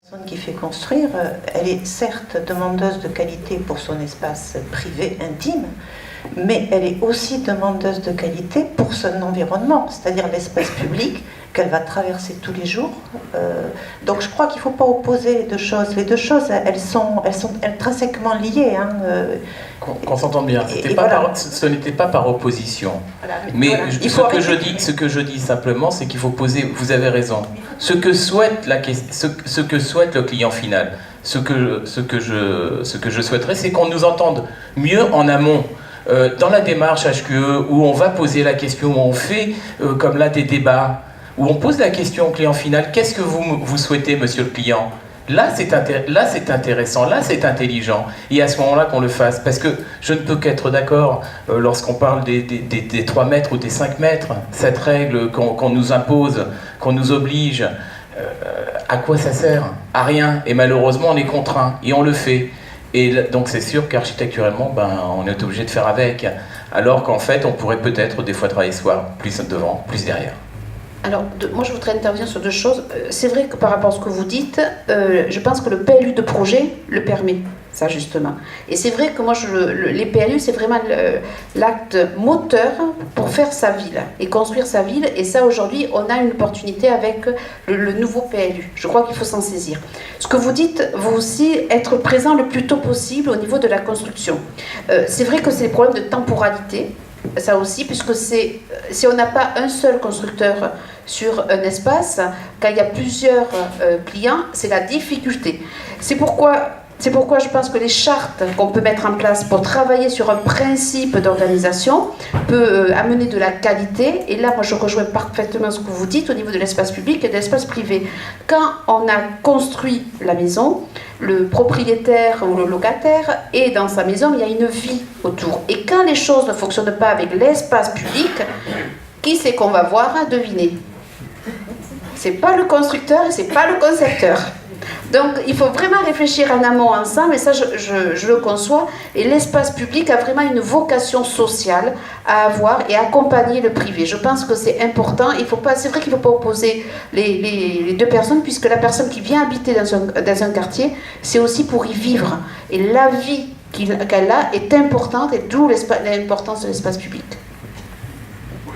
La personne qui fait construire, elle est certes demandeuse de qualité pour son espace privé intime, mais elle est aussi demandeuse de qualité pour son environnement, c'est-à-dire l'espace public qu'elle va traverser tous les jours. Donc je crois qu'il ne faut pas opposer les deux choses. Les deux choses, elles sont intrinsèquement liées. Hein. Qu'on s'entende bien. Voilà. Ce n'était pas par opposition. Voilà, mais voilà. Ce que je dis simplement, c'est qu'il faut poser, vous avez raison, ce que souhaite le client final. Ce que je souhaiterais, c'est qu'on nous entende mieux en amont. Dans la démarche HQE, où on va poser la question, où on fait, comme là, des débats, où on pose la question au client final, qu'est-ce que vous souhaitez, monsieur le client ? Là, c'est intéressant, là, c'est intelligent. Et à ce moment-là, qu'on le fasse. Parce que je ne peux qu'être d'accord lorsqu'on parle des 3 mètres ou des 5 mètres, cette règle qu'on nous impose, qu'on nous oblige, à quoi ça sert ? À rien. Et malheureusement, on est contraint. Et on le fait. Et donc c'est sûr qu'architecturellement, on est obligé de faire avec. Alors qu'en fait, on pourrait peut-être des fois travailler soit plus devant, plus derrière. Alors, moi je voudrais intervenir sur 2 choses. C'est vrai que par rapport à ce que vous dites, je pense que le PLU de projet le permet, ça justement. Et c'est vrai que moi, les PLU, c'est vraiment l'acte moteur pour faire sa ville et construire sa ville. Et ça, aujourd'hui, on a une opportunité avec le nouveau PLU. Je crois qu'il faut s'en saisir. Ce que vous dites, vous aussi, être présent le plus tôt possible au niveau de la construction. C'est vrai que c'est des problèmes de temporalité. Ça aussi, puisque si on n'a pas un seul constructeur sur un espace, quand il y a plusieurs clients, c'est la difficulté. C'est pourquoi je pense que les chartes qu'on peut mettre en place pour travailler sur un principe d'organisation peut amener de la qualité. Et là, moi, je rejoins parfaitement ce que vous dites au niveau de l'espace public et de l'espace privé. Quand on a construit la maison, le propriétaire ou le locataire est dans sa maison, il y a une vie autour. Et quand les choses ne fonctionnent pas avec l'espace public, qui c'est qu'on va voir? Deviner. C'est pas le constructeur et c'est pas le concepteur. Donc il faut vraiment réfléchir en amont ensemble, et ça je le conçois. Et l'espace public a vraiment une vocation sociale à avoir et accompagner le privé. Je pense que c'est important. C'est vrai qu'il ne faut pas opposer les 2 personnes, puisque la personne qui vient habiter dans un quartier, c'est aussi pour y vivre. Et la vie qu'elle a est importante, et d'où l'importance de l'espace public.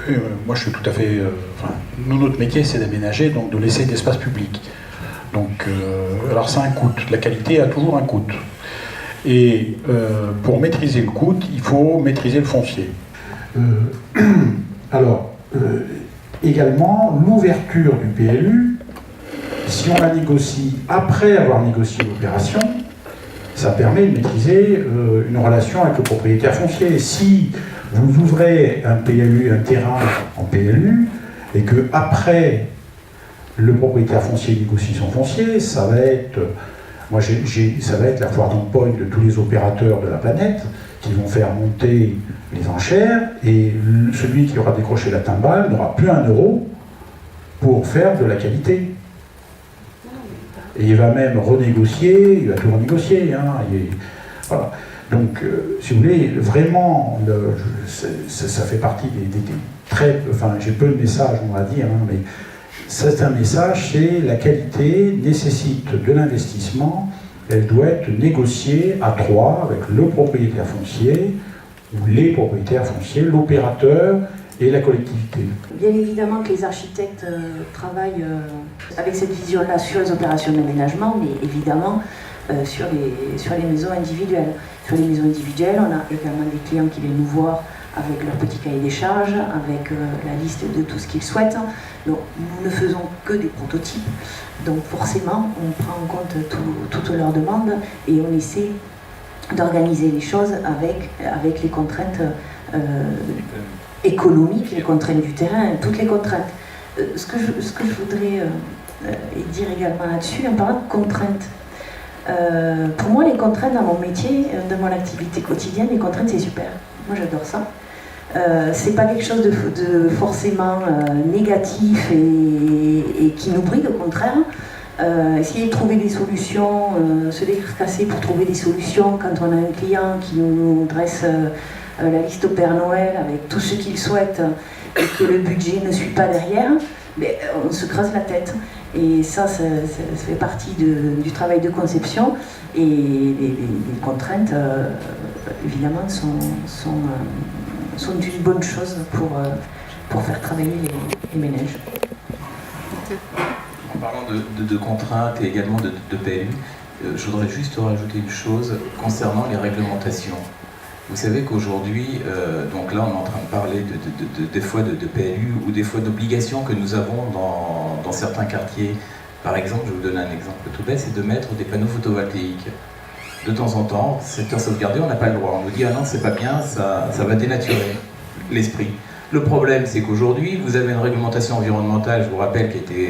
Oui, moi je suis tout à fait... nous, notre métier, c'est d'aménager, donc de laisser d'espace public. Donc, alors ça a un coût. La qualité a toujours un coût. Et pour maîtriser le coût, il faut maîtriser le foncier. Également, l'ouverture du PLU, si on la négocie après avoir négocié l'opération, ça permet de maîtriser une relation avec le propriétaire foncier. Si vous ouvrez un PLU, un terrain en PLU, et que après le propriétaire foncier négocie son foncier, ça va être la foire d'empoigne de tous les opérateurs de la planète qui vont faire monter les enchères, et celui qui aura décroché la timbale n'aura plus 1 euro pour faire de la qualité. Et il va même renégocier, il va tout renégocier. Voilà. Donc, si vous voulez, vraiment, ça fait partie des très... Enfin, j'ai peu de messages, on va dire, mais c'est un message, c'est la qualité nécessite de l'investissement, elle doit être négociée à 3 avec le propriétaire foncier, ou les propriétaires fonciers, l'opérateur et la collectivité. Bien évidemment que les architectes travaillent avec cette vision-là sur les opérations d'aménagement, mais évidemment sur les maisons individuelles. Sur les maisons individuelles, on a également des clients qui viennent nous voir avec leur petit cahier des charges, avec la liste de tout ce qu'ils souhaitent. Donc, nous ne faisons que des prototypes, donc forcément on prend en compte toutes leurs demandes et on essaie d'organiser les choses avec les contraintes économiques, les contraintes du terrain, toutes les contraintes. Ce que je voudrais dire également là-dessus, en parlant de contraintes, pour moi les contraintes dans mon métier, dans mon activité quotidienne, les contraintes c'est super. Moi j'adore ça. C'est pas quelque chose de forcément négatif et qui nous bride, au contraire. Essayer de trouver des solutions, se décasser pour trouver des solutions quand on a un client qui nous dresse la liste au Père Noël avec tout ce qu'il souhaite et que le budget ne suit pas derrière, mais on se creuse la tête. Et ça fait partie du travail de conception. Et les contraintes, évidemment, sont une bonne chose pour faire travailler les ménages. En parlant de contraintes et également de PLU, je voudrais juste rajouter une chose concernant les réglementations. Vous savez qu'aujourd'hui, donc là on est en train de parler des fois de PLU ou des fois d'obligations que nous avons dans certains quartiers. Par exemple, je vais vous donner un exemple tout bête, c'est de mettre des panneaux photovoltaïques. De temps en temps, secteur sauvegardé, on n'a pas le droit. On nous dit ah non, c'est pas bien, ça va dénaturer l'esprit. Le problème, c'est qu'aujourd'hui, vous avez une réglementation environnementale, je vous rappelle, qui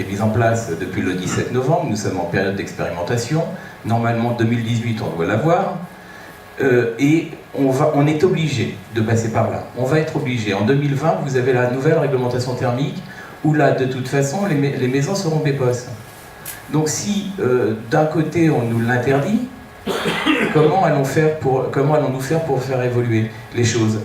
est mise en place depuis le 17 novembre. Nous sommes en période d'expérimentation. Normalement, 2018, on doit l'avoir. Et on est obligé de passer par là. On va être obligé. En 2020, vous avez la nouvelle réglementation thermique où là, de toute façon, les maisons seront BEPOS. Donc si d'un côté on nous l'interdit, comment allons-nous faire pour faire évoluer les choses ?